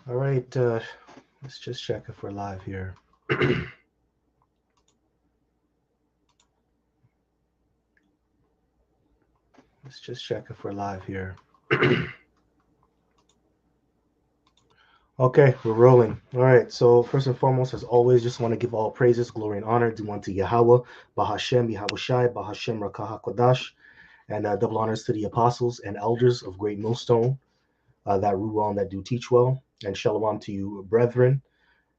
All right, let's just check if we're live here. Let's just check if we're live here. Okay, we're rolling. All right, so first and foremost, as always, just want to give all praises, glory, and honor due unto Yahweh, Bahashem, Yahushai, Bahashem, Rakaha Kodash, and double honors to the apostles and elders of Great Millstone that rule well and that do teach well. And shalom to you, brethren,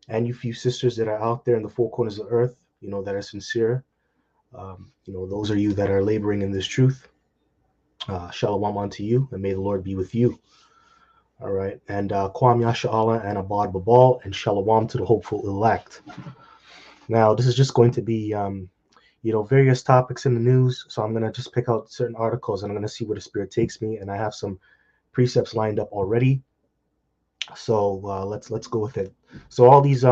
and you few sisters that are out there in the four corners of the earth, that are sincere. Those are you that are laboring in this truth. Shalom unto you, and may the Lord be with you. All right, and Kwam Yasha Allah and Abad Babal, and Shalom to the hopeful elect. Now, this is just going to be, various topics in the news. So I'm going to just pick out certain articles, and I'm going to see where the Spirit takes me. And I have some precepts lined up already. So let's go with it. So uh, these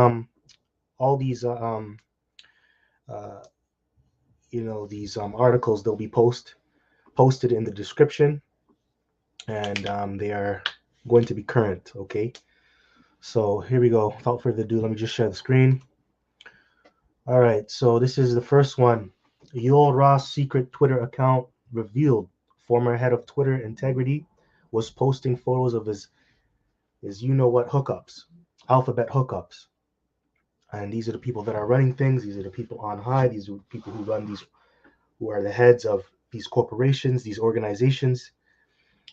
articles, they'll be posted in the description, and they are going to be current. Okay. So here we go. Without further ado, let me just share the screen. All right, so this is the first one. Yoel Ross' secret Twitter account revealed. Former head of Twitter Integrity was posting photos of his you-know-what hookups, alphabet hookups. And these are the people that are running things. These are the people on high. These are people who run these, who are the heads of these corporations, these organizations.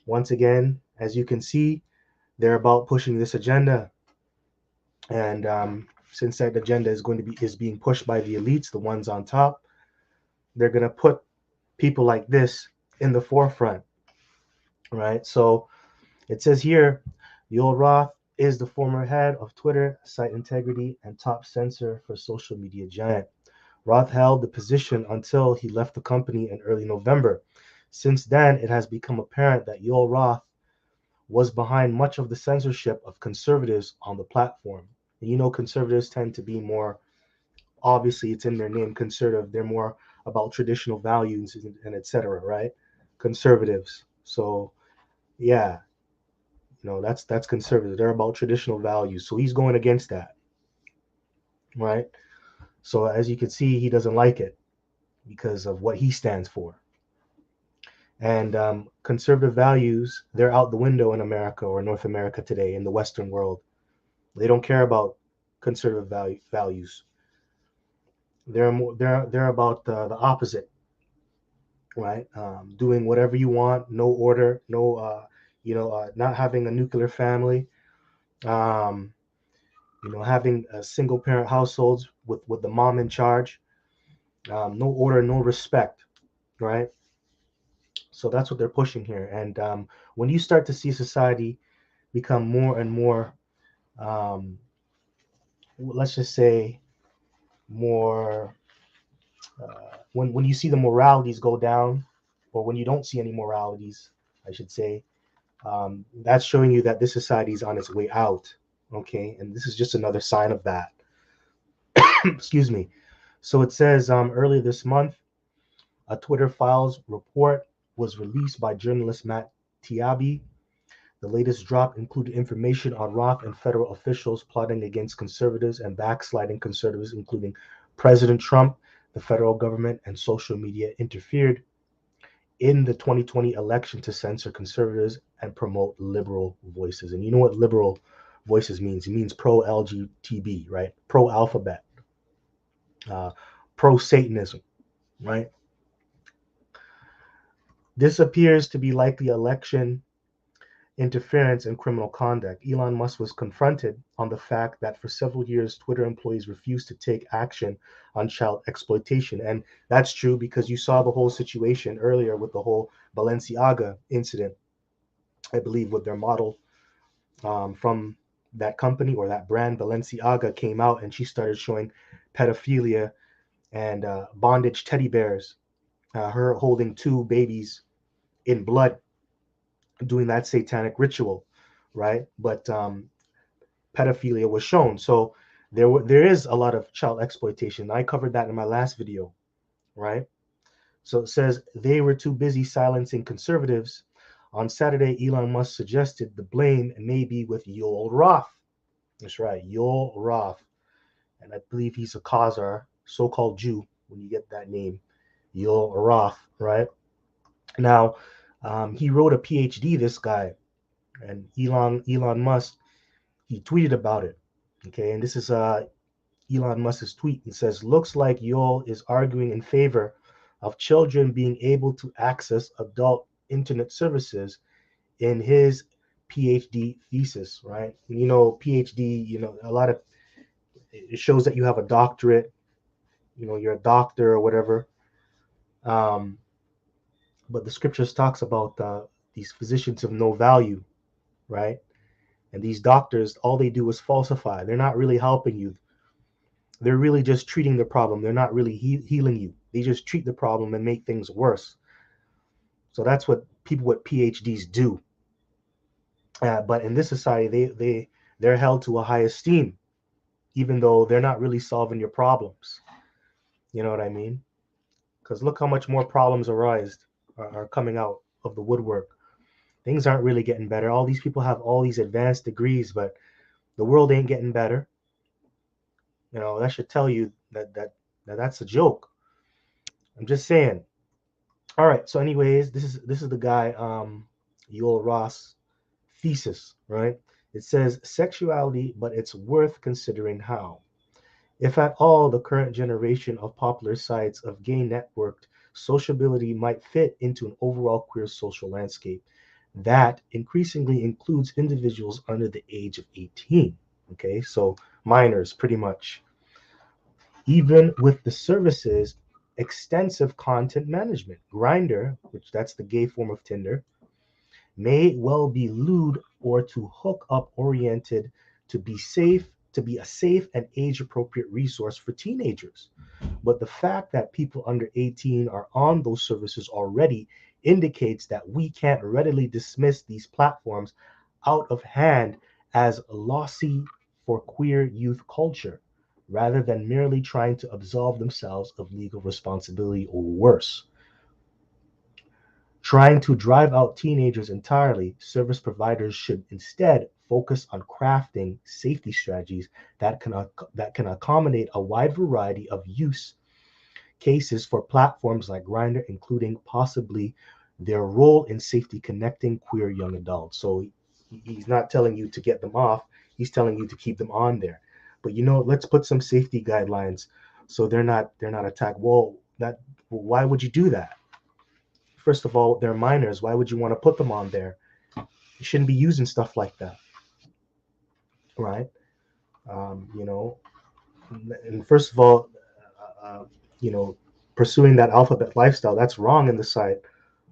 Once again, as you can see, they're about pushing this agenda. And since that agenda is being pushed by the elites, the ones on top, they're going to put people like this in the forefront, right? So it says here, Yoel Roth is the former head of Twitter, site integrity, and top censor for social media giant. Roth held the position until he left the company in early November. Since then, it has become apparent that Yoel Roth was behind much of the censorship of conservatives on the platform. And conservatives tend to be more, obviously, it's in their name, conservative. They're more about traditional values and etc. Right? Conservatives. So yeah, that's conservative. They're about traditional values. So he's going against that, right? So as you can see, he doesn't like it because of what he stands for. And conservative values, they're out the window in America or North America today in the Western world. They don't care about conservative values. They're about the opposite, right? Doing whatever you want, no order, no, not having a nuclear family, um, having a single parent households with the mom in charge, no order, no respect, right? So that's what they're pushing here. And when you start to see society become more and more, um, let's just say, more, when you see the moralities go down, or when you don't see any moralities, I should say, that's showing you that this society is on its way out. Okay, and this is just another sign of that. Excuse me. So it says earlier this month, a Twitter Files report was released by journalist Matt Taibbi. The latest drop included information on Roth and federal officials plotting against conservatives and backsliding conservatives, including President Trump, the federal government, and social media interfered in the 2020 election to censor conservatives and promote liberal voices. And you know what liberal voices means? It means pro LGBT, right? Pro alphabet, uh, pro Satanism, right? This appears to be likely election interference and criminal conduct. Elon Musk was confronted on the fact that for several years, Twitter employees refused to take action on child exploitation. And that's true because you saw the whole situation earlier with the whole Balenciaga incident, I believe, with their model from that company or that brand. Balenciaga came out and she started showing pedophilia and bondage teddy bears, her holding two babies in blood doing that satanic ritual, right? But pedophilia was shown. So there is a lot of child exploitation. I covered that in my last video, right? So it says they were too busy silencing conservatives. On Saturday, Elon Musk suggested the blame may be with Yoel Roth. That's right, Yul Roth. And I believe he's a Khazar, so-called Jew, when you get that name, Yul Roth, right? Now, he wrote a PhD, this guy, and Elon Musk, he tweeted about it. Okay, and this is Elon Musk's tweet. It says, "Looks like Yul is arguing in favor of children being able to access adult internet services in his PhD thesis." Right? You know, PhD. You know, a lot of it shows that you have a doctorate. You know, you're a doctor or whatever. Um, but the scriptures talks about these physicians of no value, right? And these doctors, all they do is falsify. They're not really helping you. They're really just treating the problem. They're not really healing you. They just treat the problem and make things worse. So that's what people with PhDs do. But in this society, they're held to a high esteem, even though they're not really solving your problems. You know what I mean? Because look how much more problems are coming out of the woodwork. Things aren't really getting better. All these people have all these advanced degrees, but the world ain't getting better. You know, that should tell you that's a joke. I'm just saying. All right. So, anyways, this is the guy, Yoel Ross thesis, right? It says sexuality, but it's worth considering how. If at all, the current generation of popular sites of gay networked sociability might fit into an overall queer social landscape that increasingly includes individuals under the age of 18. Okay, so minors pretty much. Even with the services, extensive content management. Grindr, which that's the gay form of Tinder, may well be lewd or to hook up oriented to be a safe and age appropriate resource for teenagers. But the fact that people under 18 are on those services already indicates that we can't readily dismiss these platforms out of hand as lossy for queer youth culture, rather than merely trying to absolve themselves of legal responsibility or worse. Trying to drive out teenagers entirely, service providers should instead focus on crafting safety strategies that can accommodate a wide variety of use cases for platforms like Grindr, including possibly their role in safety connecting queer young adults. So he's not telling you to get them off, he's telling you to keep them on there. But you know, let's put some safety guidelines so they're not attacked. Why would you do that? First of all, they're minors. Why would you want to put them on there? You shouldn't be using stuff like that, right? You know, and first of all, you know, pursuing that alphabet lifestyle, that's wrong in the sight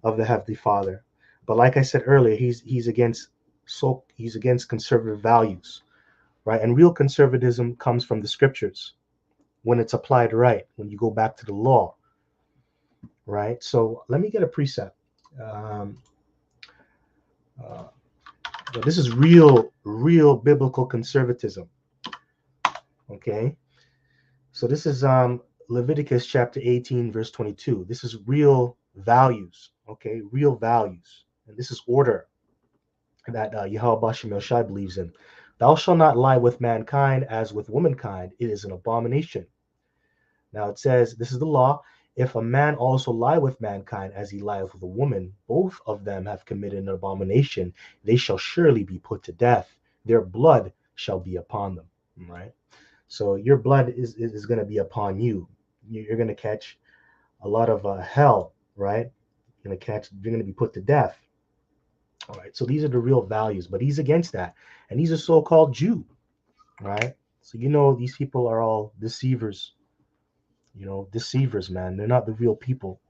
of the Heavenly Father. But like I said earlier, he's against conservative values, right? And real conservatism comes from the scriptures when it's applied right, when you go back to the law, right? So let me get a precept. Um, uh, this is real biblical conservatism. Okay, so this is Leviticus chapter 18, verse 22. This is real values. Okay, real values, and this is order that Yahweh Bashem Shai believes in. Thou shalt not lie with mankind as with womankind; it is an abomination. Now it says, this is the law. If a man also lie with mankind as he lieth with a woman, both of them have committed an abomination. They shall surely be put to death. Their blood shall be upon them. Right. So your blood is going to be upon you. You're going to catch a lot of hell. Right. You're going to be put to death. All right. So these are the real values, but he's against that, and he's a so-called Jew. Right. So you know these people are all deceivers. You know, deceivers, man. They're not the real people.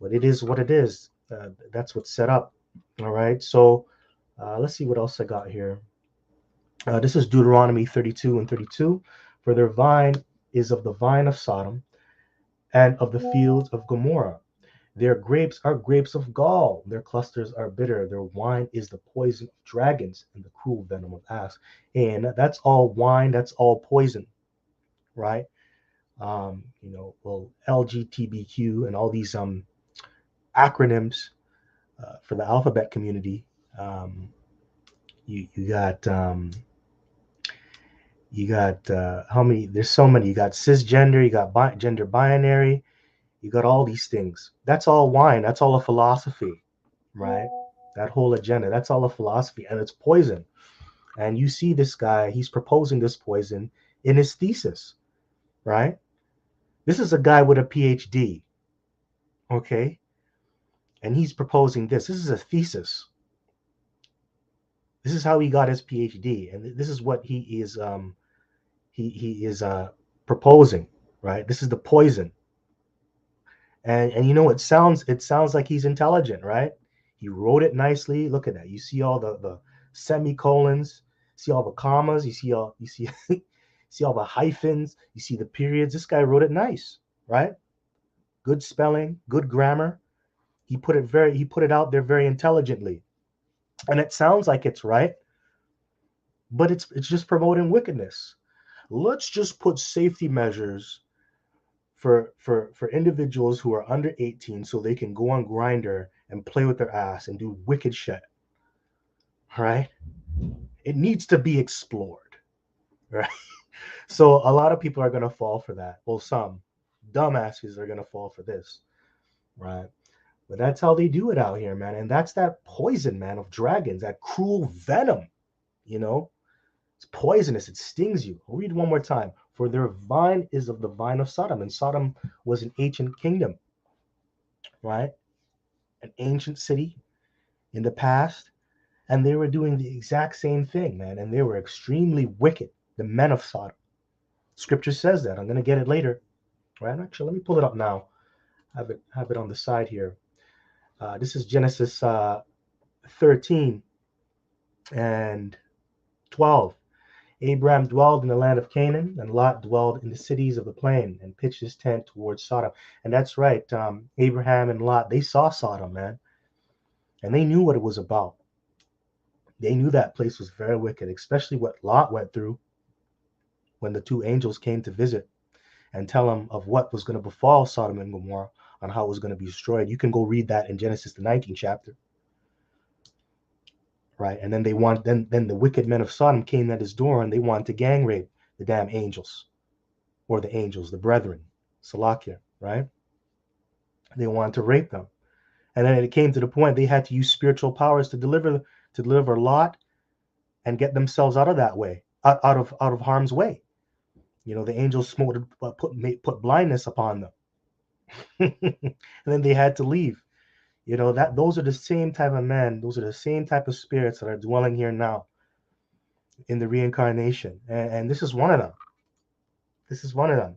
But it is what it is. That's what's set up. All right. So let's see what else I got here. This is Deuteronomy 32 and 32. For their vine is of the vine of Sodom and of the fields of Gomorrah. Their grapes are grapes of gall. Their clusters are bitter. Their wine is the poison of dragons and the cruel venom of asps. And that's all wine. That's all poison, right? You know, well, LGBTQ and all these acronyms for the alphabet community. You got You got how many? There's so many. You got cisgender. You got gender binary. You got all these things. That's all wine. That's all a philosophy, right? That whole agenda. That's all a philosophy, and it's poison. And you see this guy. He's proposing this poison in his thesis, right? This is a guy with a PhD, okay? And he's proposing this. This is a thesis. This is how he got his PhD, and this is what he is proposing, right? This is the poison. And you know, it sounds like he's intelligent, right? He wrote it nicely. Look at that. You see all the semicolons, see all the commas, you see see all the hyphens, you see the periods. This guy wrote it nice, right? Good spelling, good grammar. He put it out there very intelligently. And it sounds like it's right, but it's just promoting wickedness. Let's just put safety measures for individuals who are under 18 so they can go on Grindr and play with their ass and do wicked shit. All right? It needs to be explored. Right? So a lot of people are gonna fall for that. Well, some dumbasses are gonna fall for this, right? But that's how they do it out here, man. And that's that poison, man, of dragons, that cruel venom, you know? It's poisonous. It stings you. I'll read one more time. For their vine is of the vine of Sodom, and Sodom was an ancient kingdom, right? An ancient city in the past, and they were doing the exact same thing, man. And they were extremely wicked. The men of Sodom. Scripture says that. I'm gonna get it later, right? Actually, let me pull it up now. Have it on the side here. This is Genesis 13 and 12. Abraham dwelled in the land of Canaan, and Lot dwelled in the cities of the plain and pitched his tent towards Sodom. And that's right. Abraham and Lot, they saw Sodom, man, and they knew what it was about. They knew that place was very wicked, especially what Lot went through when the two angels came to visit and tell him of what was going to befall Sodom and Gomorrah, on how it was going to be destroyed. You can go read that in Genesis, the 19th chapter. Right? And then then the wicked men of Sodom came at his door and they wanted to gang rape the damn angels, or the angels, the brethren, Salakia, right? They wanted to rape them. And then it came to the point they had to use spiritual powers to deliver Lot and get themselves out of that way, out of harm's way. You know, the angels put blindness upon them. And then they had to leave. You know, that those are the same type of men, those are the same type of spirits that are dwelling here now in the reincarnation. And this is one of them. This is one of them.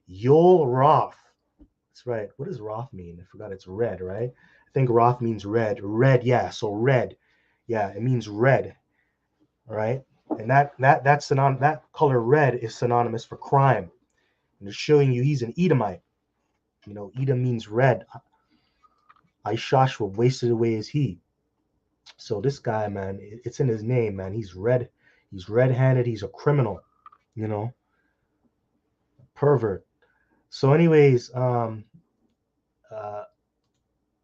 Yol Roth. That's right. What does Roth mean? I forgot. It's red, right? I think Roth means red. Red, yeah. So red. Yeah, it means red. Right? And that color red is synonymous for crime. And it's showing you he's an Edomite. You know, Edom means red. Aishashua wasted away as he. So this guy, man, it's in his name, man. He's red. He's red-handed. He's a criminal, you know, pervert. So, anyways,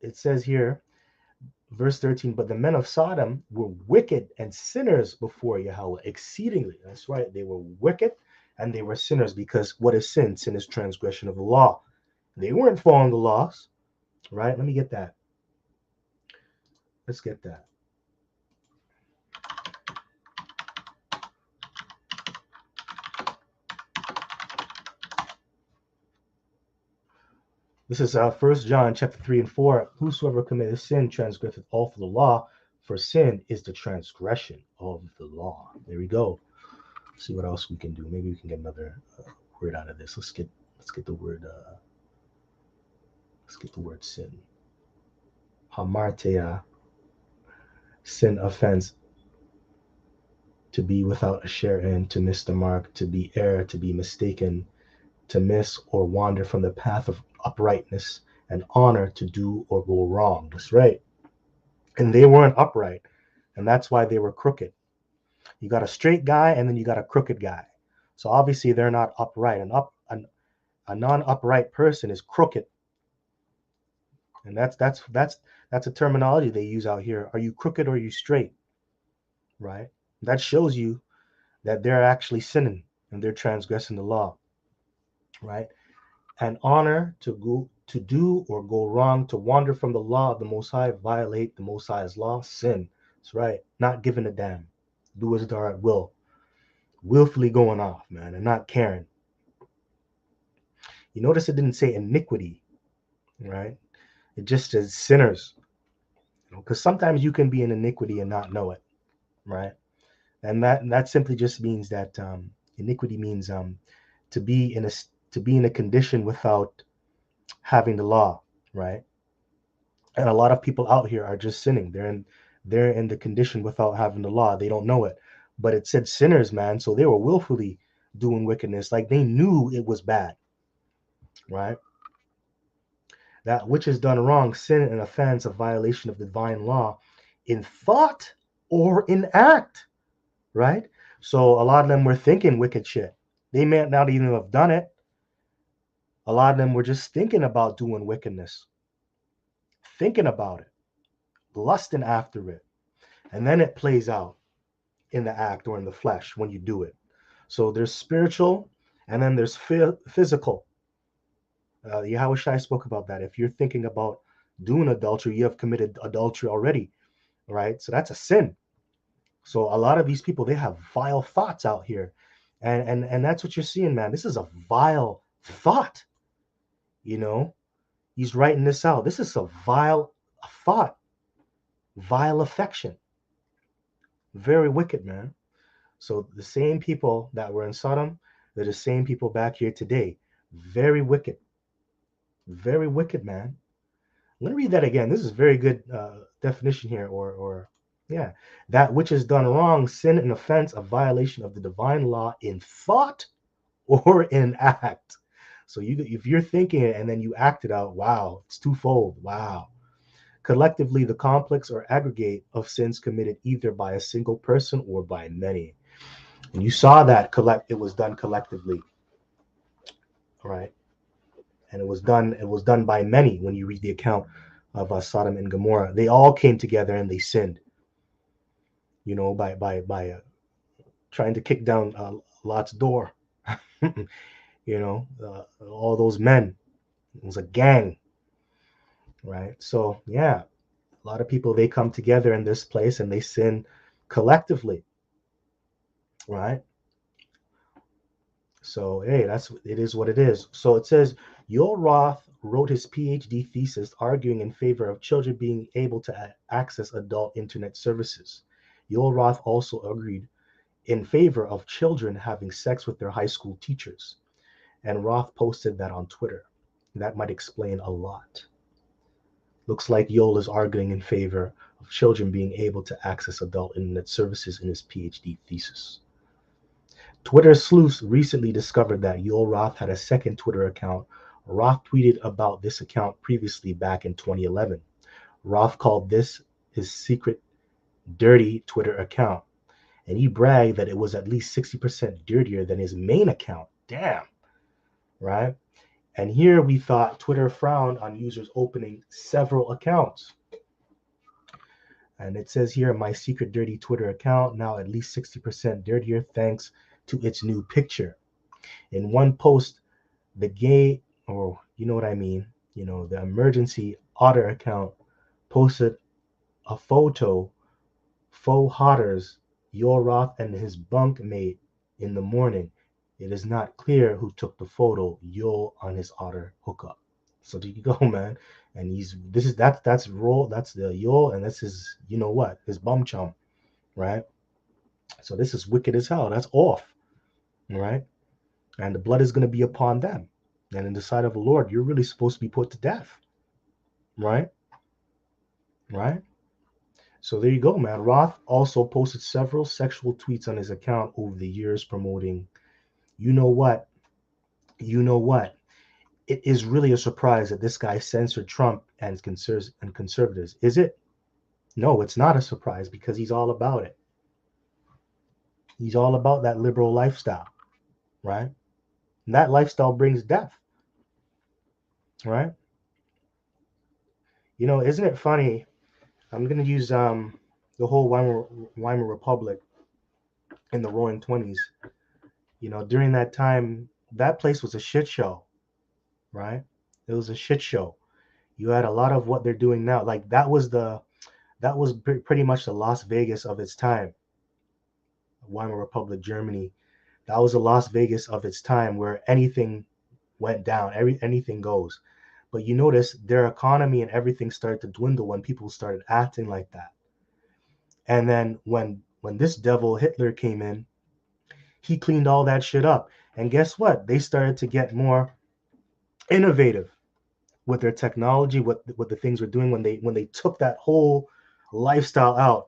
it says here, verse 13, but the men of Sodom were wicked and sinners before Yahweh exceedingly. That's right. They were wicked and they were sinners, because what is sin? Sin is transgression of the law. They weren't following the laws, right? Let me get that. Let's get that. This is 1 John chapter 3 and 4. Whosoever committeth sin transgresseth also the law, for sin is the transgression of the law. There we go. Let's see what else we can do. Maybe we can get another word out of this. Let's get the word sin. Hamartia, sin, offense, to be without a share in, to miss the mark, to be err, to be mistaken, to miss or wander from the path of uprightness, and honor, to do or go wrong. That's right. And they weren't upright, and that's why they were crooked. You got a straight guy, and then you got a crooked guy. So obviously they're not upright. A non-upright person is crooked, and that's a terminology they use out here. Are you crooked or are you straight? Right? That shows you that they're actually sinning. and they're transgressing the law, right? And honor to do or go wrong, to wander from the law of the Most High, violate the Most High's law, sin. That's right. Not giving a damn. Do as thou art will. Willfully going off, man, and not caring. You notice it didn't say iniquity, right? It just says sinners. Because sometimes you can be in iniquity and not know it, right? And that simply just means that iniquity means to be in a to be in a condition without having the law, right? And a lot of people out here are just sinning. They're in the condition without having the law. They don't know it. But it said sinners, man. So they were willfully doing wickedness. Like they knew it was bad, right? That which is done wrong, sin and offense, a violation of divine law in thought or in act, right? So a lot of them were thinking wicked shit. They may not even have done it. A lot of them were just thinking about doing wickedness, thinking about it, lusting after it. And then it plays out in the act or in the flesh when you do it. So there's spiritual and then there's physical. Yahweh Shai spoke about that. If you're thinking about doing adultery, you have committed adultery already, right? So that's a sin. So a lot of these people, they have vile thoughts out here. And that's what you're seeing, man. This is a vile thought, you know. He's writing this out. This is a vile thought, vile affection. Very wicked, man. So the same people that were in Sodom, they're the same people back here today. Very wicked. Very wicked, man. Let me read that again. This is very good definition here, or yeah, that which is done wrong, sin and offense, a violation of the divine law in thought or in act. So if you're thinking it and then you act it out, wow, it's twofold. Wow. Collectively, the complex or aggregate of sins committed either by a single person or by many. And you saw that it was done collectively, right? And it was done by many. When you read the account of Sodom and Gomorrah, they all came together and they sinned, by trying to kick down Lot's door. All those men. It was a gang, right? So yeah, a lot of people, they come together in this place and they sin collectively, right? So hey, it is what it is. So it says Yoel Roth wrote his PhD thesis arguing in favor of children being able to access adult internet services. Yoel Roth also agreed in favor of children having sex with their high school teachers. And Roth posted that on Twitter. That might explain a lot. Looks like Yoel is arguing in favor of children being able to access adult internet services in his PhD thesis. Twitter sleuths recently discovered that Yoel Roth had a second Twitter account. Roth tweeted about this account previously back in 2011. Roth called this his secret dirty Twitter account, and he bragged that it was at least 60% dirtier than his main account. Damn, right? And here we thought Twitter frowned on users opening several accounts. And it says here, my secret dirty Twitter account, now at least 60% dirtier thanks to its new picture. In one post, the gay, or you know what I mean, the emergency otter account posted a photo, faux hotters, Yoel Roth and his bunkmate in the morning. It is not clear who took the photo, Yoel on his otter hookup. So there you go, man. And that's roll, that's the Yoel, and that's his, his bum chum, right? So this is wicked as hell. That's off, right? And the blood is going to be upon them. And in the sight of the Lord, you're really supposed to be put to death, right? Right? So there you go, man. Roth also posted several sexual tweets on his account over the years promoting, you know what? You know what? It is really a surprise that this guy censored Trump and conservatives. Is it? No, it's not a surprise because he's all about it. He's all about that liberal lifestyle, right? And that lifestyle brings death, right? Isn't it funny? I'm gonna use the whole Weimar Republic in the Roaring Twenties. During that time, that place was a shit show, right? It was a shit show. You had a lot of what they're doing now. Like that was pretty much the Las Vegas of its time. Weimar Republic, Germany. That was the Las Vegas of its time, where anything went down, anything goes. But you notice their economy and everything started to dwindle when people started acting like that. And then when this devil Hitler came in, he cleaned all that shit up. And guess what? They started to get more innovative with their technology, what the things we're doing when they took that whole lifestyle out.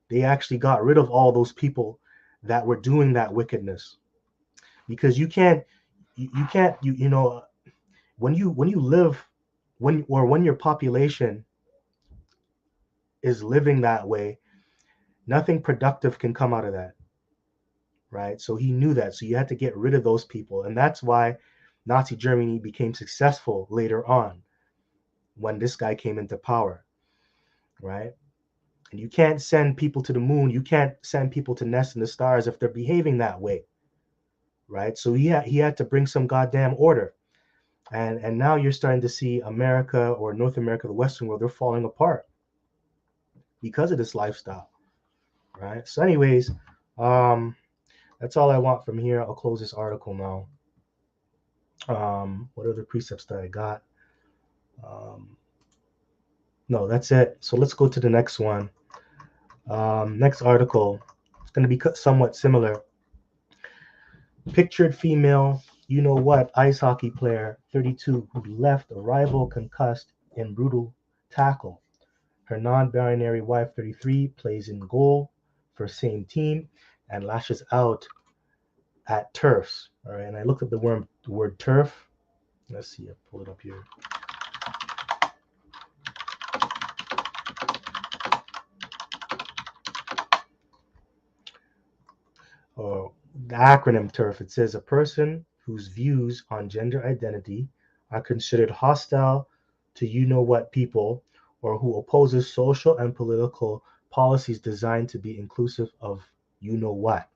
They actually got rid of all those people that were doing that wickedness. Because you can't you know when you live when your population is living that way, nothing productive can come out of that, right? So he knew that. So you had to get rid of those people, and that's why Nazi Germany became successful later on when this guy came into power, right? And you can't send people to the moon. You can't send people to nest in the stars if they're behaving that way, right? So he had to bring some goddamn order. And now you're starting to see America or North America, the Western world, they're falling apart because of this lifestyle, right? So, anyways, um, that's all I want from here. I'll close this article now. What other precepts that I got? Um, no, that's it. So let's go to the next one. Next article. It's going to be somewhat similar. Pictured female, you know what, ice hockey player, 32, who left a rival concussed in brutal tackle. Her non-binary wife, 33, plays in goal for same team and lashes out at turfs. All right, and I looked up the word turf. Let's see, I'll pull it up here. Oh, the acronym TERF. It says a person whose views on gender identity are considered hostile to you know what people, or who opposes social and political policies designed to be inclusive of you know what,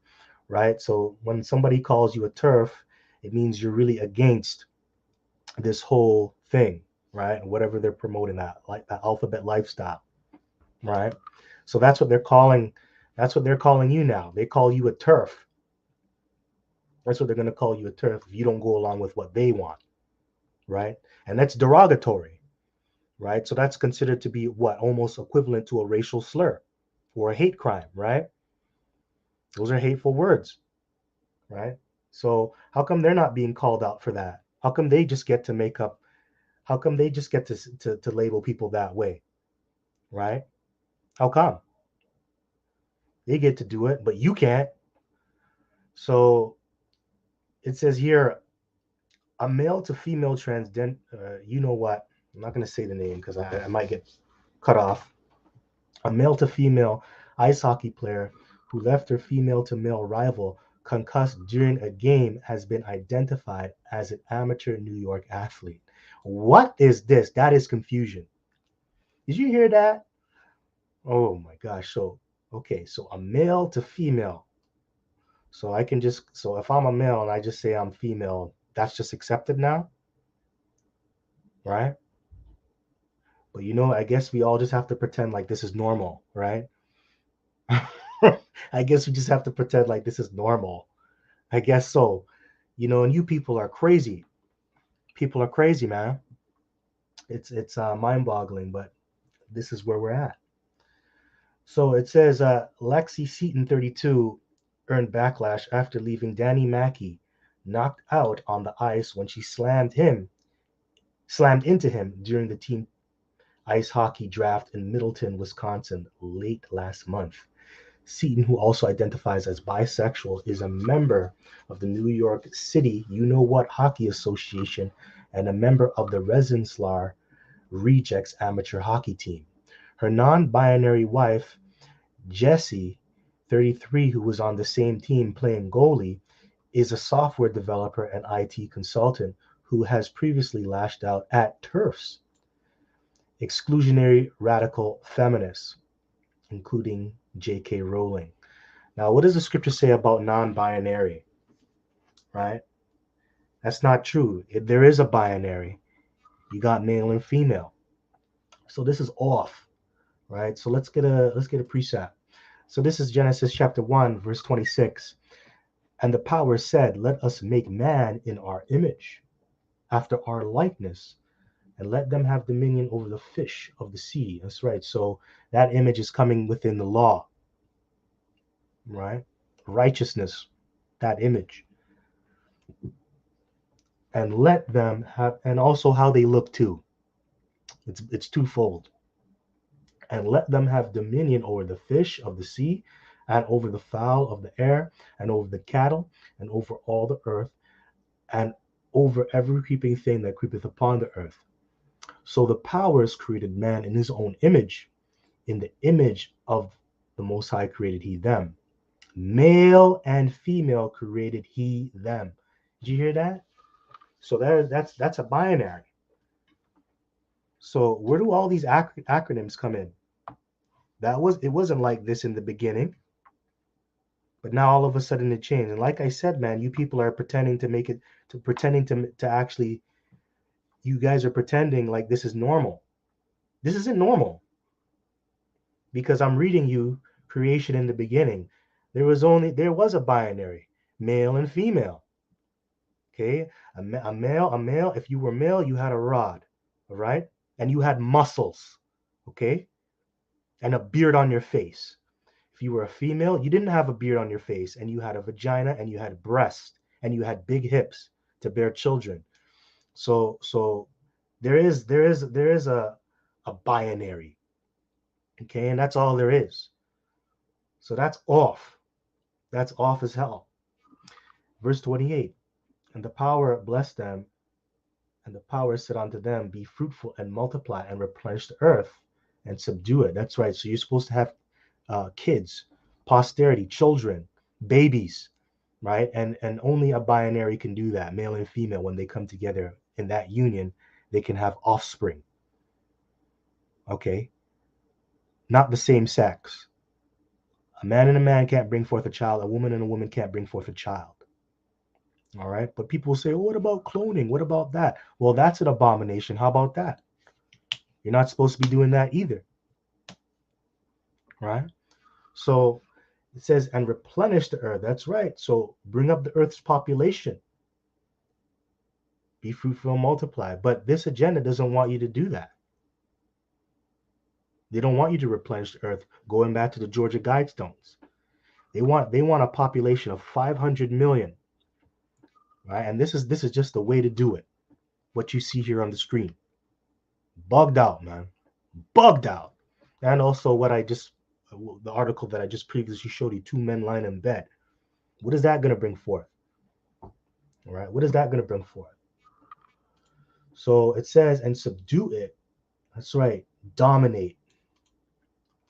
right? So when somebody calls you a TERF, it means you're really against this whole thing, right? Whatever they're promoting, that like that alphabet lifestyle, right? So that's what they're calling you now. They call you a TERF. That's what they're going to call you, a TERF, if you don't go along with what they want, right? And that's derogatory, right? So that's considered to be what, almost equivalent to a racial slur or a hate crime, right? Those are hateful words, right? So how come they're not being called out for that? How come they just get to make up? How come they just get to label people that way, right? How come they get to do it, but you can't? So it says here, a male to female transgender, you know what? I'm not going to say the name because I might get cut off. A male to female ice hockey player who left her female to male rival concussed during a game has been identified as an amateur New York athlete. What is this? That is confusion. Did you hear that? Oh my gosh. So, okay, so a male to female. So I can just, so if I'm a male and I just say I'm female, that's just accepted now, right? But I guess we all just have to pretend like this is normal, right? I guess we just have to pretend like this is normal. I guess so. And you people are crazy. People are crazy, man. It's mind-boggling, but this is where we're at. So it says Lexi Seaton, 32, earned backlash after leaving Danny Mackey knocked out on the ice when she slammed into him during the team ice hockey draft in Middleton, Wisconsin, late last month. Seaton, who also identifies as bisexual, is a member of the New York City You Know What Hockey Association and a member of the Rensselaer Rejects amateur hockey team. Her non-binary wife, Jessie, 33, who was on the same team playing goalie, is a software developer and IT consultant who has previously lashed out at TERFs, exclusionary radical feminists, including J.K. Rowling. Now, what does the scripture say about non-binary? right? That's not true. There is a binary. You got male and female. So this is off, right? So let's get a precept. So this is Genesis chapter 1, verse 26. And the power said, let us make man in our image, after our likeness, and let them have dominion over the fish of the sea. That's right. So that image is coming within the law, right? Righteousness, that image. And let them have, and also how they look too. It's twofold. And let them have dominion over the fish of the sea, and over the fowl of the air, and over the cattle, and over all the earth, and over every creeping thing that creepeth upon the earth. So the powers created man in his own image. In the image of the Most High created he them. Male and female created he them. Did you hear that? So that's a binary. So where do all these acronyms come in? It wasn't like this in the beginning, but now all of a sudden it changed. And like I said, man, you people are pretending to actually, you guys are pretending like this is normal. This isn't normal, because I'm reading you creation in the beginning. There was a binary, male and female. Okay, a male. If you were male, you had a rod, all right, and you had muscles, okay, and a beard on your face. If you were a female, you didn't have a beard on your face, and you had a vagina, and you had breasts, and you had big hips to bear children. So there is a binary, okay, and that's all there is. So that's off. That's off as hell. Verse 28, and the power blessed them, and the power said unto them, be fruitful and multiply and replenish the earth and subdue it. That's right. So you're supposed to have kids, posterity, children, babies, right? And only a binary can do that, male and female. When they come together in that union, they can have offspring. Okay? Not the same sex. A man and a man can't bring forth a child. A woman and a woman can't bring forth a child. All right? But people will say, well, what about cloning? What about that? Well, that's an abomination. How about that? You're not supposed to be doing that either. Right? So it says, and replenish the earth. That's right. So bring up the earth's population. Be fruitful and multiply. But this agenda doesn't want you to do that. They don't want you to replenish the earth, going back to the Georgia Guidestones. They want a population of 500 million. Right? And this is just the way to do it. What you see here on the screen. Bugged out, man. Bugged out. And also the article that I just previously showed you, two men lying in bed. What is that going to bring forth? All right. What is that going to bring forth? So it says, and subdue it. That's right. Dominate.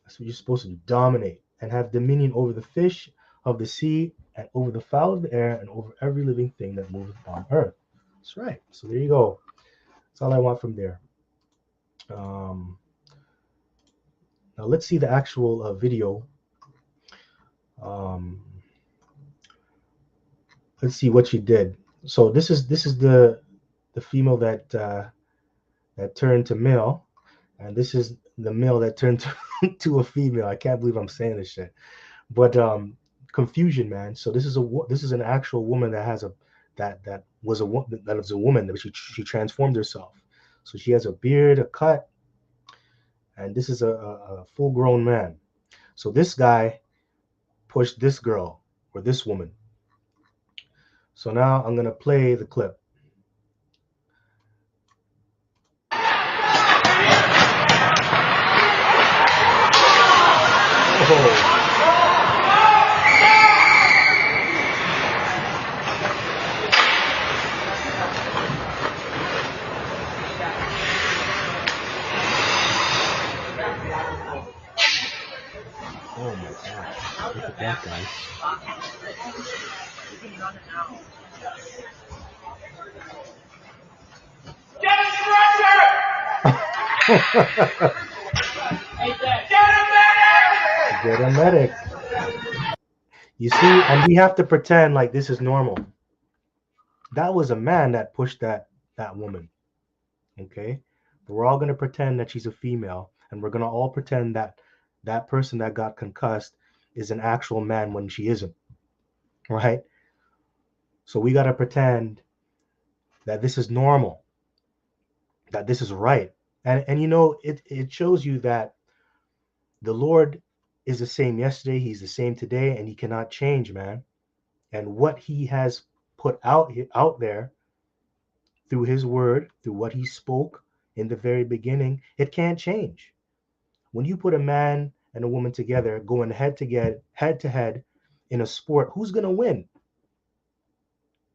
That's what you're supposed to do. Dominate and have dominion over the fish of the sea and over the fowl of the air and over every living thing that moveth on earth. That's right. So there you go. That's all I want from there. Now let's see the actual video. Let's see what she did. So this is the female that turned to male, and this is the male that turned to a female. I can't believe I'm saying this shit, but confusion, man. So this is an actual woman that was a woman that she transformed herself. So she has a beard, a cut, and this is a full-grown man. So this guy pushed this girl or this woman. So now I'm gonna play the clip. Oh. Oh my gosh, look at that, guys. Get a medic. You see, and we have to pretend like this is normal. That was a man that pushed that woman. Okay, but we're all gonna pretend that she's a female, and we're gonna all pretend that that person that got concussed is an actual man when she isn't, right? So we gotta pretend that this is normal, that this is right, and it shows you that the Lord is the same yesterday, He's the same today, and He cannot change, man. And what He has put out there through His Word, through what He spoke in the very beginning, it can't change. When you put a man and a woman together, going head to head in a sport, who's gonna win?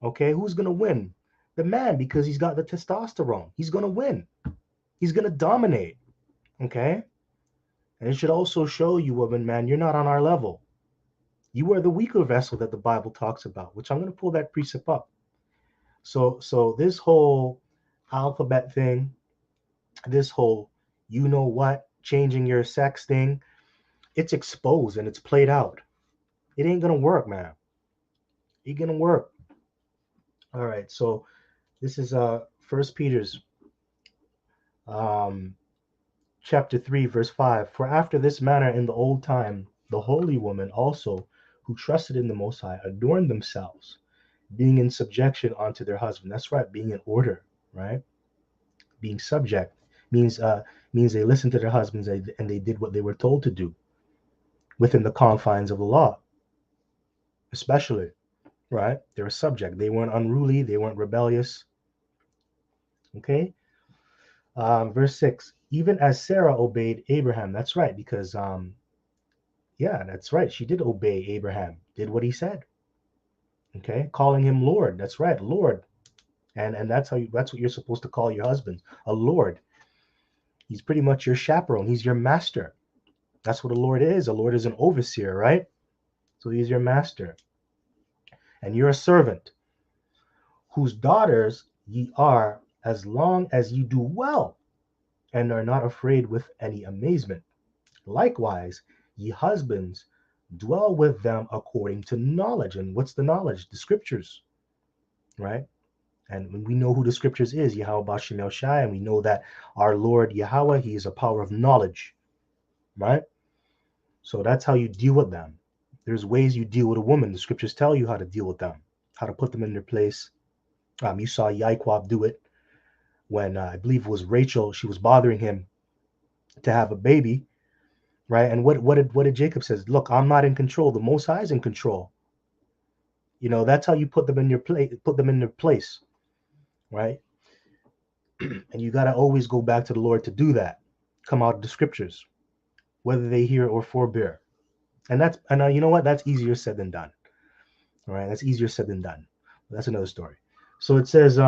Okay, who's gonna win? The man, because he's got the testosterone. He's gonna win. He's gonna dominate. Okay, and it should also show you, woman, man, you're not on our level. You are the weaker vessel that the Bible talks about, which I'm gonna pull that precept up. So this whole alphabet thing, this whole you know what, changing your sex thing, it's exposed and it's played out. It ain't gonna work, man. It ain't gonna work. All right, so this is First Peter's um, chapter 3, verse 5. For after this manner in the old time, the holy women also who trusted in the Most High adorned themselves, being in subjection unto their husband. That's right, being in order, right? Being subject means means they listened to their husbands and they did what they were told to do within the confines of the law, especially, right? They were subject. They weren't unruly. They weren't rebellious. Okay. Verse 6, even as Sarah obeyed Abraham. That's right, because, yeah, that's right. She did obey Abraham, did what he said. Okay. Calling him Lord. That's right, Lord. And that's what you're supposed to call your husband, a Lord. He's pretty much your chaperone. He's your master. That's what a Lord is. A Lord is an overseer, right? So he's your master. And you're a servant, whose daughters ye are, as long as ye do well, and are not afraid with any amazement. Likewise, ye husbands, dwell with them according to knowledge. And what's the knowledge? The scriptures, right? And when we know who the scriptures is, Yahweh Bashem El Shai, and we know that our Lord Yahweh, He is a power of knowledge, right? So that's how you deal with them. There's ways you deal with a woman. The scriptures tell you how to deal with them, how to put them in their place. You saw Yaquab do it when I believe it was Rachel. She was bothering him to have a baby, right? And what did Jacob says? Look, I'm not in control. The Most High is in control. That's how you put them in your place. Put them in their place, right? And you got to always go back to the Lord to do that. Come out of the scriptures, whether they hear or forbear. And you know what? That's easier said than done. All right, that's easier said than done. That's another story. So it says,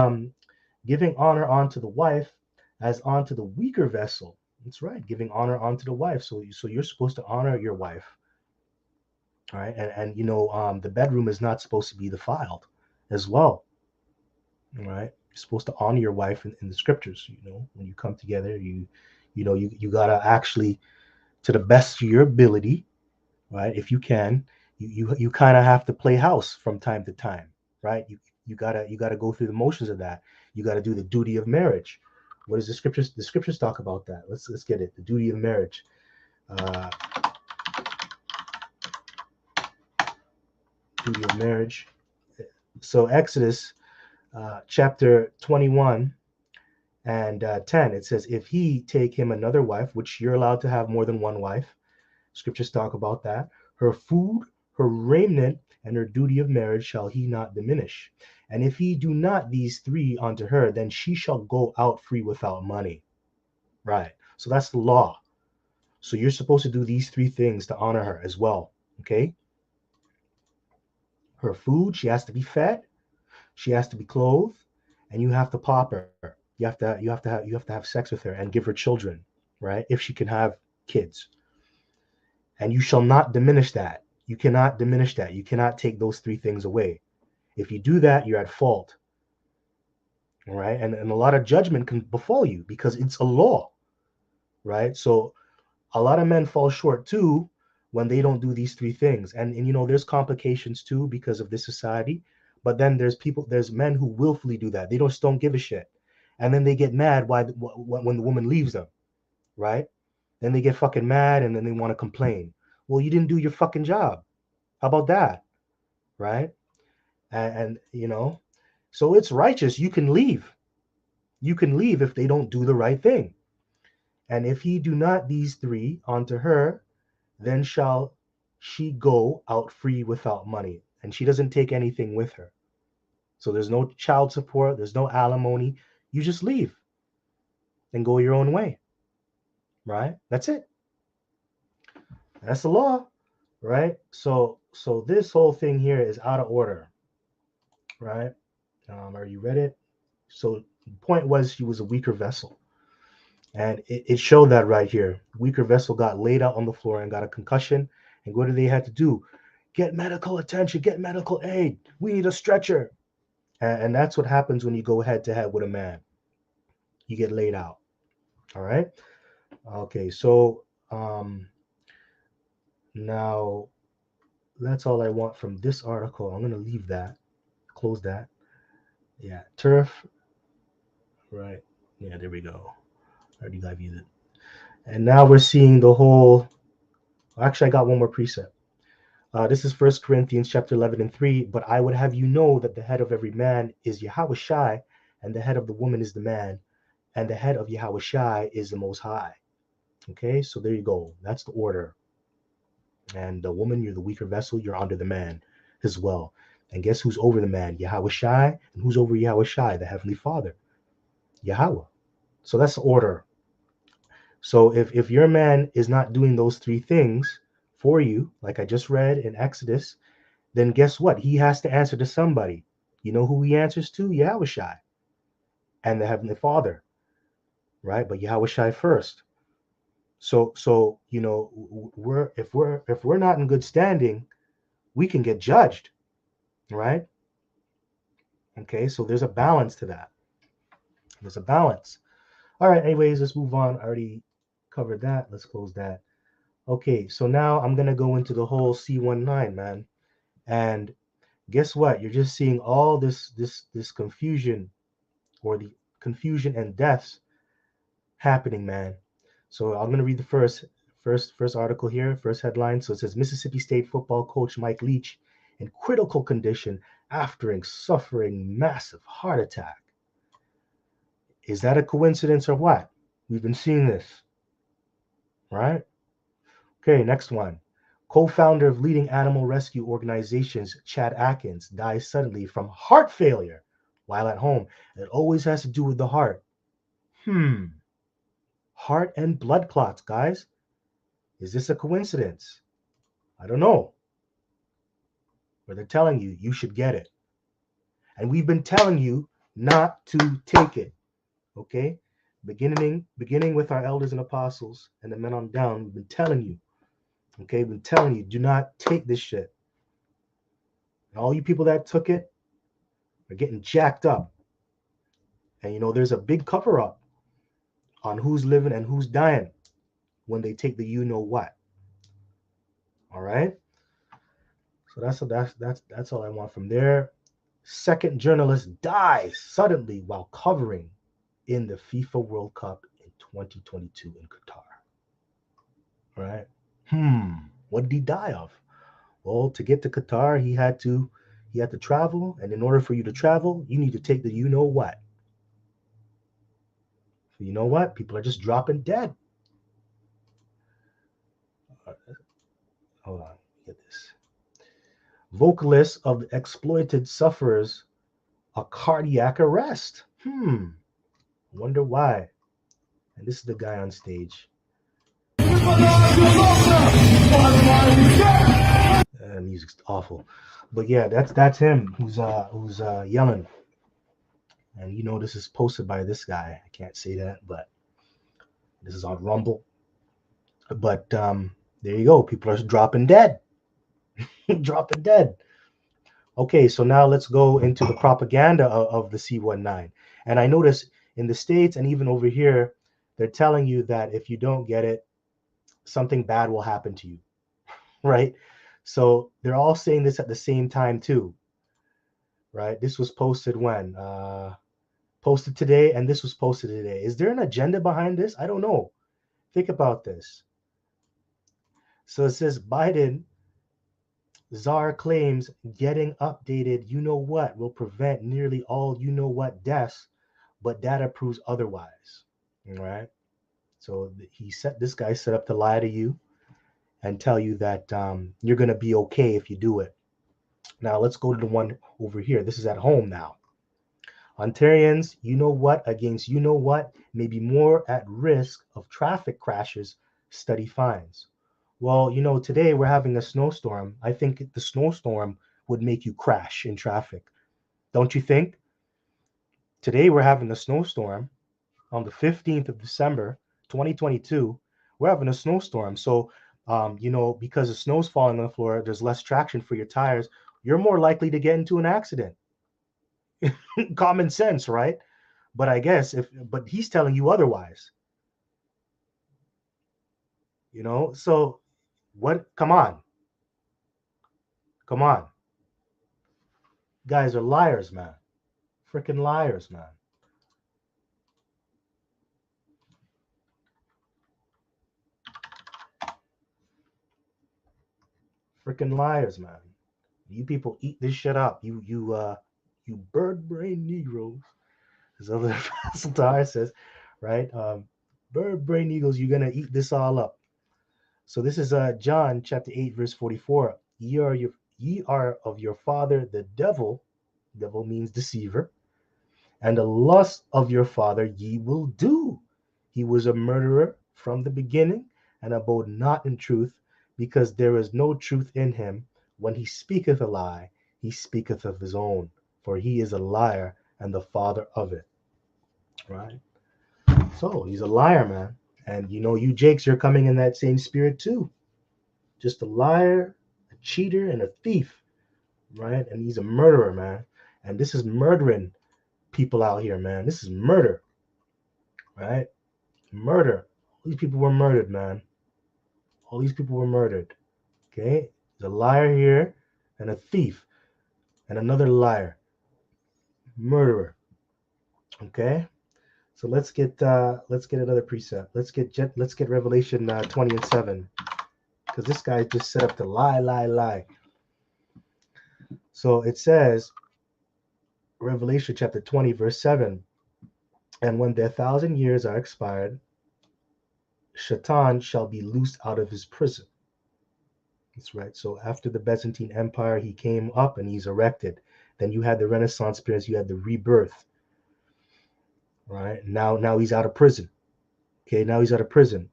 giving honor unto the wife as unto the weaker vessel. That's right, giving honor unto the wife. So you're supposed to honor your wife. All right, and the bedroom is not supposed to be defiled as well. All right, you're supposed to honor your wife in the scriptures. When you come together, you gotta actually, to the best of your ability, right? If you can, you kind of have to play house from time to time, right? You gotta go through the motions of that. You gotta do the duty of marriage. What does the scriptures? The scriptures talk about that. Let's get it. The duty of marriage. Uh, duty of marriage. So Exodus chapter 21 and 10, it says, if he take him another wife, which you're allowed to have more than one wife, scriptures talk about that, her food, her raiment, and her duty of marriage shall he not diminish. And if he do not these three unto her, then she shall go out free without money. Right. So that's the law. So you're supposed to do these three things to honor her as well. Okay. Her food, she has to be fed, she has to be clothed, and you have to pop her. You have to have sex with her and give her children, right? If she can have kids. And you shall not diminish that. You cannot diminish that. You cannot take those three things away. If you do that, you're at fault. All right. And a lot of judgment can befall you because it's a law. Right. So a lot of men fall short too when they don't do these three things. And there's complications too because of this society. But then there's men who willfully do that. They just don't give a shit, and then they get mad when the woman leaves them, right? Then they get fucking mad and then they want to complain. Well, you didn't do your fucking job. How about that, right? And so it's righteous. You can leave. You can leave if they don't do the right thing. And if he do not these three unto her, then shall she go out free without money. And she doesn't take anything with her. So there's no child support, there's no alimony. You just leave and go your own way. Right? That's it. That's the law. Right? So this whole thing here is out of order. Right? Are you read it? So the point was she was a weaker vessel. And it showed that right here. Weaker vessel got laid out on the floor and got a concussion. And what did they have to do? Get medical attention, get medical aid. We need a stretcher. And that's what happens when you go head to head with a man. You get laid out. All right. Okay. So now that's all I want from this article. I'm going to leave that, close that. Yeah. Turf. Right. Yeah. There we go. I already got viewed it. And now we're seeing the whole. Actually, I got one more precept. This is 1 Corinthians chapter 11 and 3. But I would have you know that the head of every man is Yahushai, and the head of the woman is the man, and the head of Yahushai is the Most High. Okay, so there you go. That's the order. And the woman, you're the weaker vessel. You're under the man as well. And guess who's over the man? Yahushai. And who's over Yahushai? The Heavenly Father. Yahweh. So that's the order. So if your man is not doing those three things for you, like I just read in Exodus, then guess what? He has to answer to somebody. You know who he answers to? Yahushai and the Heavenly Father, right? But Yahushai first. So if we're not in good standing, we can get judged, right? Okay, so there's a balance to that. There's a balance. All right, anyways, let's move on. I already covered that. Let's close that. Okay, so now I'm gonna go into the whole C19, man. And guess what? You're just seeing all this confusion, or the confusion and deaths happening, man. So I'm gonna read the first article here, first headline. So it says Mississippi State football coach Mike Leach in critical condition after suffering massive heart attack. Is that a coincidence or what? We've been seeing this, right? Okay, next one. Co-founder of leading animal rescue organizations, Chad Atkins, dies suddenly from heart failure while at home. It always has to do with the heart. Heart and blood clots, guys. Is this a coincidence? I don't know. But they're telling you, you should get it. And we've been telling you not to take it. Okay? Beginning with our elders and apostles and the men on down, we've been telling you. Okay? We've been telling you, do not take this shit. And all you people that took it are getting jacked up. And there's a big cover up on who's living and who's dying when they take the you know what. All right? So that's all I want from there. Second journalist dies suddenly while covering in the FIFA World Cup in 2022 in Qatar. All right? What did he die of? Well, to get to Qatar, he had to travel, and in order for you to travel, you need to take the you know what. So you know what? People are just dropping dead. Hold on, get this. Vocalist of the Exploited suffers a cardiac arrest. Wonder why. And this is the guy on stage. Music's awful, but yeah, that's him who's yelling. And this is posted by this guy. I can't say that, but this is on Rumble. But there you go. People are dropping dead. Dropping dead. Okay, so now let's go into the propaganda of the C19. And I notice in the States and even over here, they're telling you that if you don't get it, something bad will happen to you, right? So they're all saying this at the same time too. right? This was posted when? Posted today, and this was posted today. Is there an agenda behind this? I don't know. Think about this. So it says Biden czar claims getting updated you know what will prevent nearly all you know what deaths, but data proves otherwise. All right. So this guy set up to lie to you and tell you that you're going to be okay if you do it. Now let's go to the one over here. This is at home now. Ontarians, you know what against you know what may be more at risk of traffic crashes, study finds. Well, today we're having a snowstorm. I think the snowstorm would make you crash in traffic. Don't you think? Today we're having a snowstorm on the 15th of December, 2022. We're having a snowstorm. So, because the snow's falling on the floor, there's less traction for your tires. You're more likely to get into an accident. Common sense, right? But I guess but he's telling you otherwise. So what? Come on. Come on. Guys are liars, man. Freaking liars, man. Freaking liars, man. You people eat this shit up. You bird brain Negroes, as other Sultan says, right? Bird brain Eagles, you're gonna eat this all up. So this is John chapter 8, verse 44. Ye are of your father the devil. Devil means deceiver. And the lust of your father ye will do. He was a murderer from the beginning, and abode not in truth, because there is no truth in him. When he speaketh a lie, he speaketh of his own, for he is a liar and the father of it. Right? So he's a liar, man. And you Jakes, you're coming in that same spirit too. Just a liar, a cheater, and a thief. Right? And he's a murderer, man. And this is murdering people out here, man. This is murder. Right? Murder. All these people were murdered, man. All these people were murdered. Okay? There's a liar here and a thief and another liar. Murderer. Okay? So let's get another precept. Let's get Revelation 20 and 7. Because this guy just set up to lie. So it says, Revelation chapter 20, verse 7. And when their 1,000 years are expired, Shaitan shall be loosed out of his prison. That's right. So after the Byzantine Empire, he came up and he's erected. Then you had the Renaissance periods, you had the rebirth. Right? Now he's out of prison. Okay, now he's out of prison.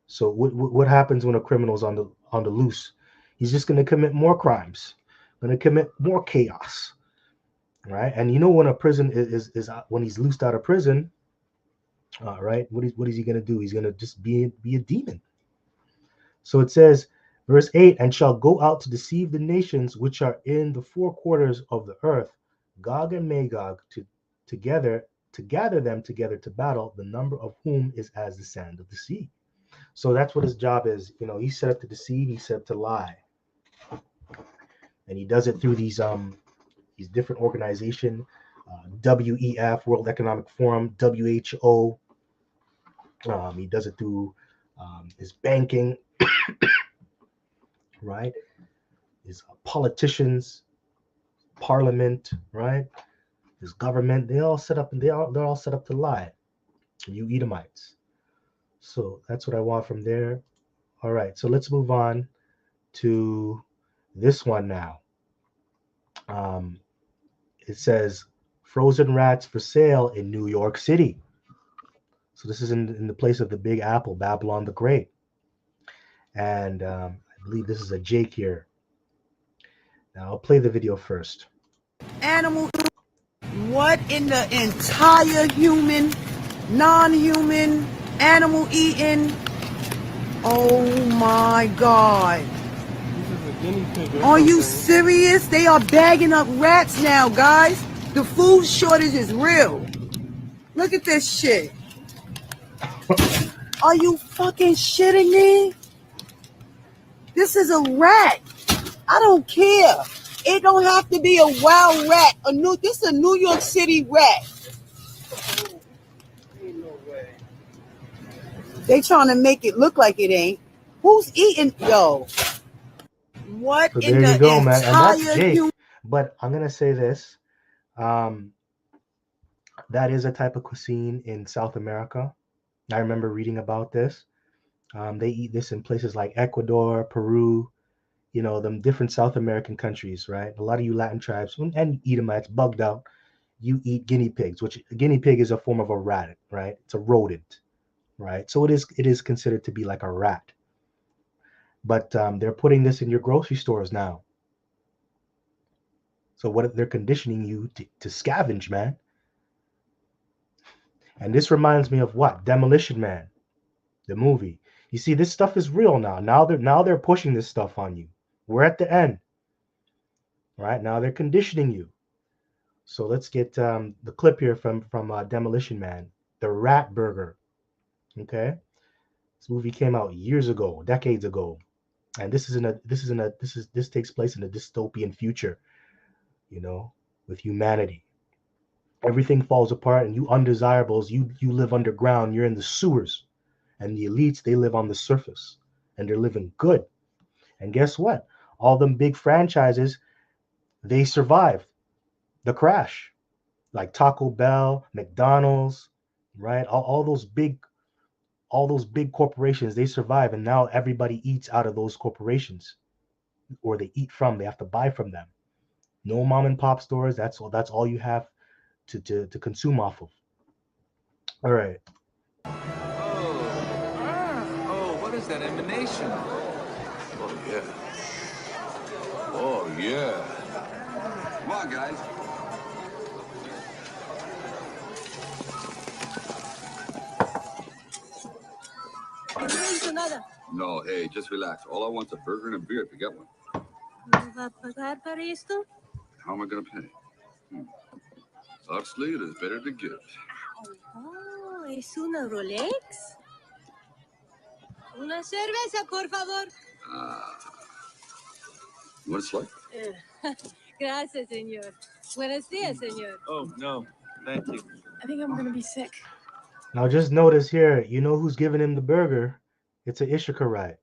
So what happens when a criminal's on the loose? He's just going to commit more crimes, going to commit more chaos. Right? And when a prison is when he's loosed out of prison, right? What is he going to do? He's going to just be a demon. So it says, verse 8, and shall go out to deceive the nations which are in the four quarters of the earth, Gog and Magog, to gather them together to battle, the number of whom is as the sand of the sea. So that's what his job is. He's set up to deceive, he's set up to lie. And he does it through these different organizations, WEF, World Economic Forum, WHO. He does it through his banking, right? His politicians, parliament, right? His government. They're all set up to lie. You Edomites. So that's what I want from there. All right. So let's move on to this one now. It says frozen rats for sale in New York City. So this is in the place of the Big Apple, Babylon the Great. And I believe this is a Jake here. Now I'll play the video first. Animal, what in the entire human, non-human, animal eating? Oh my God. Are you serious? They are bagging up rats now, guys. The food shortage is real. Look at this shit. Are you fucking shitting me? This is a rat. I don't care. It don't have to be a wild rat. This is a New York City rat. Ain't no way. They trying to make it look like it ain't. Who's eating? Yo. What So in there you the go, man. And that's entire Jake. But I'm gonna say this. That is a type of cuisine in South America. I remember reading about this. They eat this in places like Ecuador, Peru, them different South American countries, right? A lot of you Latin tribes and Edomites bugged out. You eat guinea pigs, which a guinea pig is a form of a rat, right? It's a rodent, right? So it is considered to be like a rat. But they're putting this in your grocery stores now. So what they're conditioning you to scavenge, man. And this reminds me of what? Demolition Man, the movie. You see, this stuff is real now. Now they're pushing this stuff on you. We're at the end, right? Now they're conditioning you. So let's get the clip here from Demolition Man, the Rat Burger. Okay, this movie came out years ago, decades ago, and this takes place in a dystopian future, with humanity. Everything falls apart, and you undesirables, you live underground. You're in the sewers, and the elites, they live on the surface, and they're living good. And guess what? All them big franchises, they survived the crash, like Taco Bell, McDonald's, right? All those big corporations, they survive, and now everybody eats out of those corporations, or they have to buy from them. No mom and pop stores. That's all you have to consume off of. All right. Oh, what is that emanation? Oh, yeah. Oh, yeah. Come on, guys. No, hey, just relax. All I want's a burger and a beer if you got one. ¿Va a pagar para esto? How am I gonna pay? Huxley, it is better to give. Oh, ¿es una Rolex? Una cerveza, por favor. You want a slug? Gracias, señor. Buenos días, señor. Oh, no. Thank you. I think I'm gonna be sick. Now just notice here, you know who's giving him the burger? It's an Issacharite,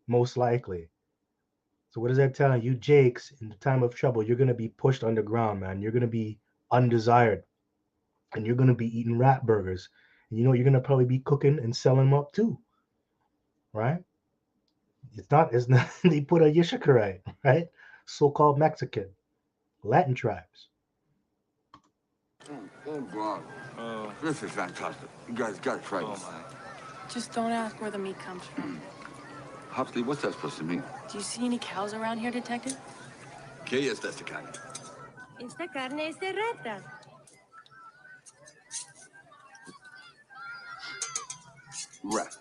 most likely. So what is that telling you, Jakes? In the time of trouble, you're gonna be pushed underground, man. You're gonna be undesired, and you're gonna be eating rat burgers. And you're gonna probably be cooking and selling them up too, right? It's not. They put a Issacharite, right? So-called Mexican, Latin tribes. Oh, God. This is fantastic. You guys gotta try this. Just don't ask where the meat comes from. Huxley, what's that supposed to mean? Do you see any cows around here, Detective? ¿Qué es esta carne? Esta carne es de rata. Rat.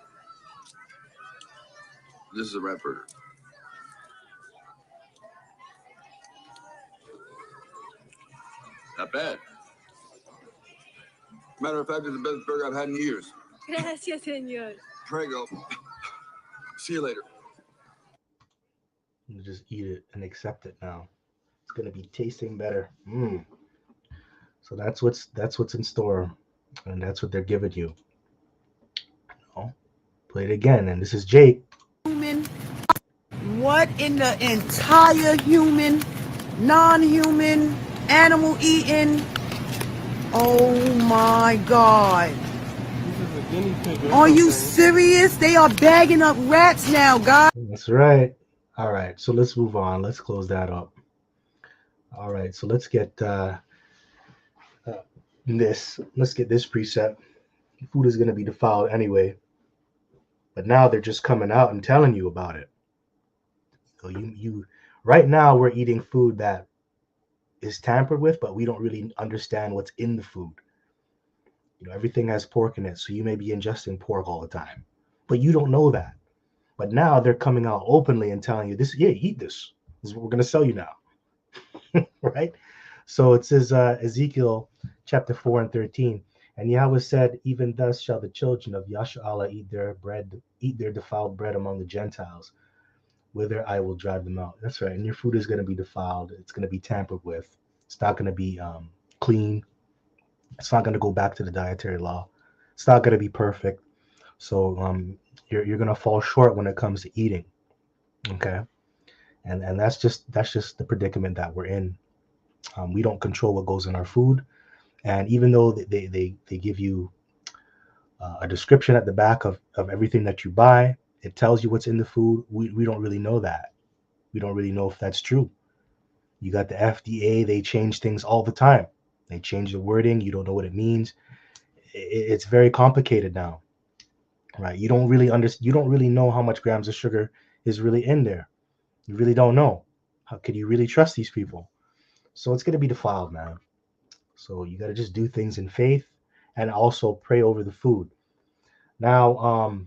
This is a rat burger. Not bad. Matter of fact, it's the best burger I've had in years. Gracias, señor. Prego. See you later. You just eat it and accept it now. It's gonna be tasting better. So that's what's in store, and that's what they're giving you. Play it again, and this is Jake. Human. What in the entire human, non-human, animal eating? Oh my God. This is a guinea pig. Are you serious? They are bagging up rats now, guys. That's right. All right, so let's move on. Let's close that up. All right, so let's get this. Let's get this preset. Food is going to be defiled anyway, but now they're just coming out and telling you about it. So you right now we're eating food that is tampered with, but we don't really understand what's in the food. Everything has pork in it, so you may be ingesting pork all the time, but you don't know that. But now they're coming out openly and telling you this. Yeah, eat this. This is what we're going to sell you now, right? So it says Ezekiel chapter 4 and 13, and Yahweh said, "Even thus shall the children of Yasha'Allah eat their defiled bread among the Gentiles. whither I will drive them out. That's right. And your food is going to be defiled. It's going to be tampered with. It's not going to be clean. It's not going to go back to the dietary law. It's not going to be perfect. So you're going to fall short when it comes to eating. Okay. And that's just the predicament that we're in. We don't control what goes in our food. And even though they give you a description at the back of everything that you buy, it tells you what's in the food. We don't really know that. We don't really know if that's true. You got the FDA, they change things all the time. They change the wording. You don't know what it means. It's very complicated now, right? You don't really know how much grams of sugar is really in there. You really don't know. How could you really trust these people? So it's going to be defiled, man. So you got to just do things in faith and also pray over the food. Now,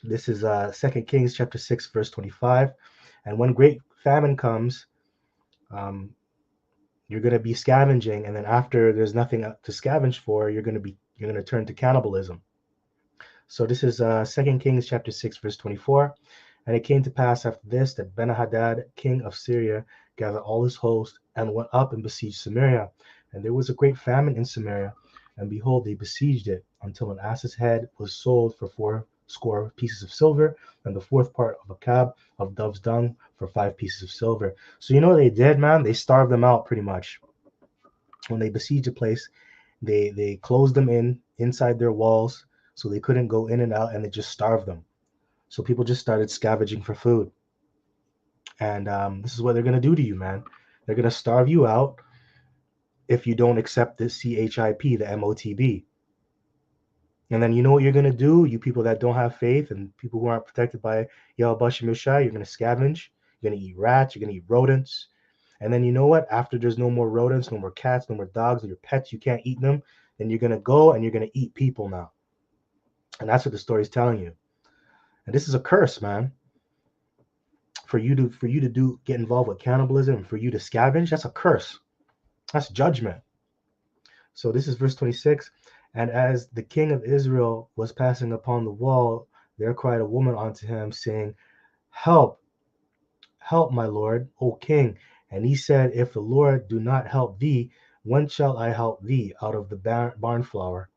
this is 2 Kings chapter 6, verse 25. And when great famine comes, you're going to be scavenging, and then after there's nothing to scavenge for, you're going to turn to cannibalism. So this is 2 Kings chapter 6, verse 24. And it came to pass after this that Ben-Hadad, king of Syria, gathered all his host and went up and besieged Samaria. And there was a great famine in Samaria, and behold, they besieged it until an ass's head was sold for 80 pieces of silver, and the fourth part of a cab of dove's dung for 5 pieces of silver. So you know what they did, man? They starved them out pretty much. When they besieged a place, they closed them inside their walls, so they couldn't go in and out, and they just starved them. So people just started scavenging for food. And this is what they're going to do to you, man. They're going to starve you out if you don't accept the CHIP, the MOTB. And then you know what you're going to do, you people that don't have faith and people who aren't protected by Yahweh Bashem Yeshai, you're going to scavenge, you're going to eat rats, you're going to eat rodents. And then you know what? After there's no more rodents, no more cats, no more dogs, your pets, you can't eat them, then you're going to go and you're going to eat people now. And that's what the story is telling you. And this is a curse, man. For you to get involved with cannibalism, for you to scavenge, that's a curse. That's judgment. So this is verse 26. And as the king of Israel was passing upon the wall, there cried a woman unto him, saying, Help, help, my lord, O king. And he said, If the Lord do not help thee, when shall I help thee? Out of the barn floor,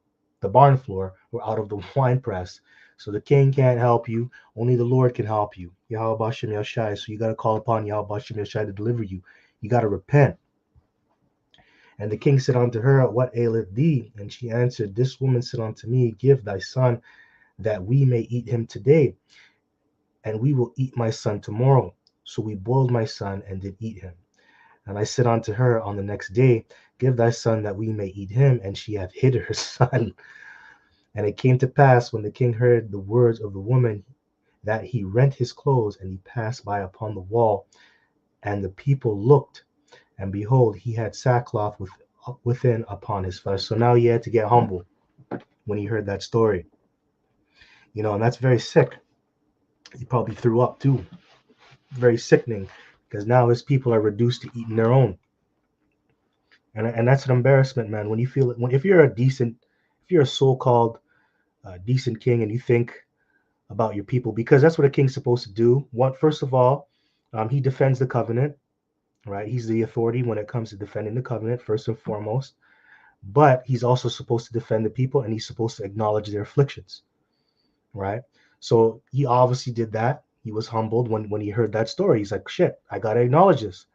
or out of the winepress. So the king can't help you. Only the Lord can help you. Yahweh Bashem Yeshai. So you got to call upon Yahweh Bashem Yeshai to deliver you. You got to repent. And the king said unto her, What aileth thee? And she answered, This woman said unto me, Give thy son, that we may eat him today, and we will eat my son tomorrow. So we boiled my son and did eat him. And I said unto her on the next day, Give thy son, that we may eat him. And she hath hid her son. And it came to pass, when the king heard the words of the woman, that he rent his clothes, and he passed by upon the wall. And the people looked, and behold, he had sackcloth within upon his flesh. So now he had to get humble when he heard that story. You know, and that's very sick. He probably threw up too. Very sickening, because now his people are reduced to eating their own. And that's an embarrassment, man. When you feel it, if you're a so-called decent king, and you think about your people, because that's what a king's supposed to do. First of all, he defends the covenant, right? He's the authority when it comes to defending the covenant, first and foremost. But he's also supposed to defend the people, and he's supposed to acknowledge their afflictions, right? So he obviously did that. He was humbled when he heard that story. He's like, shit, I got to acknowledge this,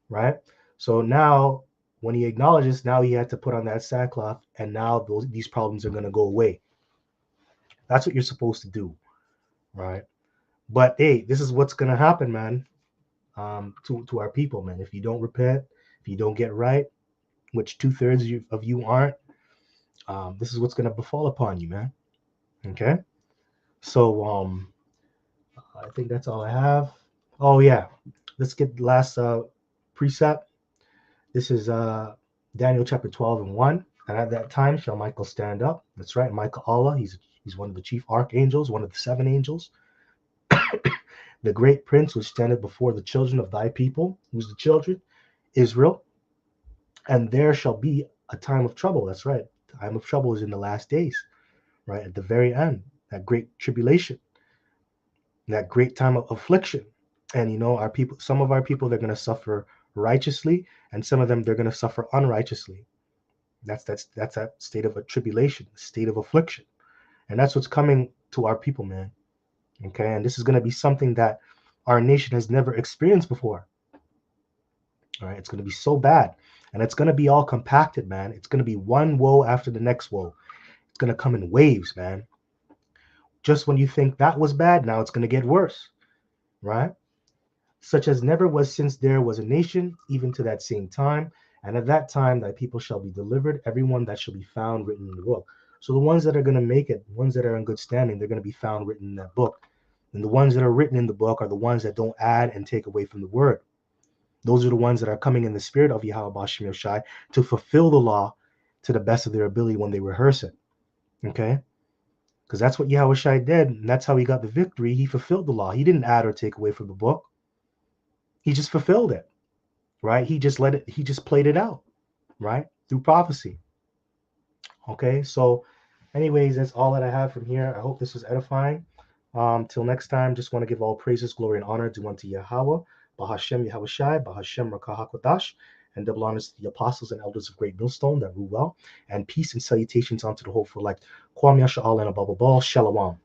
right? So now when he acknowledges, now he had to put on that sackcloth, and now these problems are going to go away. That's what you're supposed to do, right? But hey, this is what's going to happen, man, to our people, man. If you don't repent, if you don't get right, which 2/3 of you aren't, this is what's going to befall upon you, man. Okay? So I think that's all I have. Oh, yeah. Let's get the last precept. This is Daniel chapter 12 and 1. And at that time shall Michael stand up. That's right, Michael Allah. He's one of the chief archangels, one of the 7 angels. The great prince which standeth before the children of thy people. Who's the children? Israel. And there shall be a time of trouble. That's right. Time of trouble is in the last days, right? At the very end, that great tribulation. that great time of affliction. And our people, some of our people, they're going to suffer righteously, and some of them they're going to suffer unrighteously. That's that state of a tribulation, state of affliction. And that's what's coming to our people, man. Okay, and this is going to be something that our nation has never experienced before. All right, it's going to be so bad, and it's going to be all compacted, man. It's going to be one woe after the next woe. It's going to come in waves, man. Just when you think that was bad, now it's going to get worse, right? Such as never was since there was a nation, even to that same time. And at that time, thy people shall be delivered, everyone that shall be found written in the book. So the ones that are going to make it, ones that are in good standing, they're going to be found written in that book. And the ones that are written in the book are the ones that don't add and take away from the word. Those are the ones that are coming in the spirit of Yahweh Bashem Yoshai to fulfill the law to the best of their ability when they rehearse it. Okay? Because that's what Yahweh Shai did, and that's how he got the victory. He fulfilled the law. He didn't add or take away from the book. He just fulfilled it, right? He just played it out, right? Through prophecy. Okay, so anyways, that's all that I have from here. I hope this was edifying. Till next time, just want to give all praises, glory, and honor due unto Yahweh, Bahashem Yahweh Shai, Bahashem Rakah HaKodash, and double honors to the apostles and elders of Great Millstone that rule well, and peace and salutations unto the whole for life. Kwam Yasha Allah and above all, Shalom.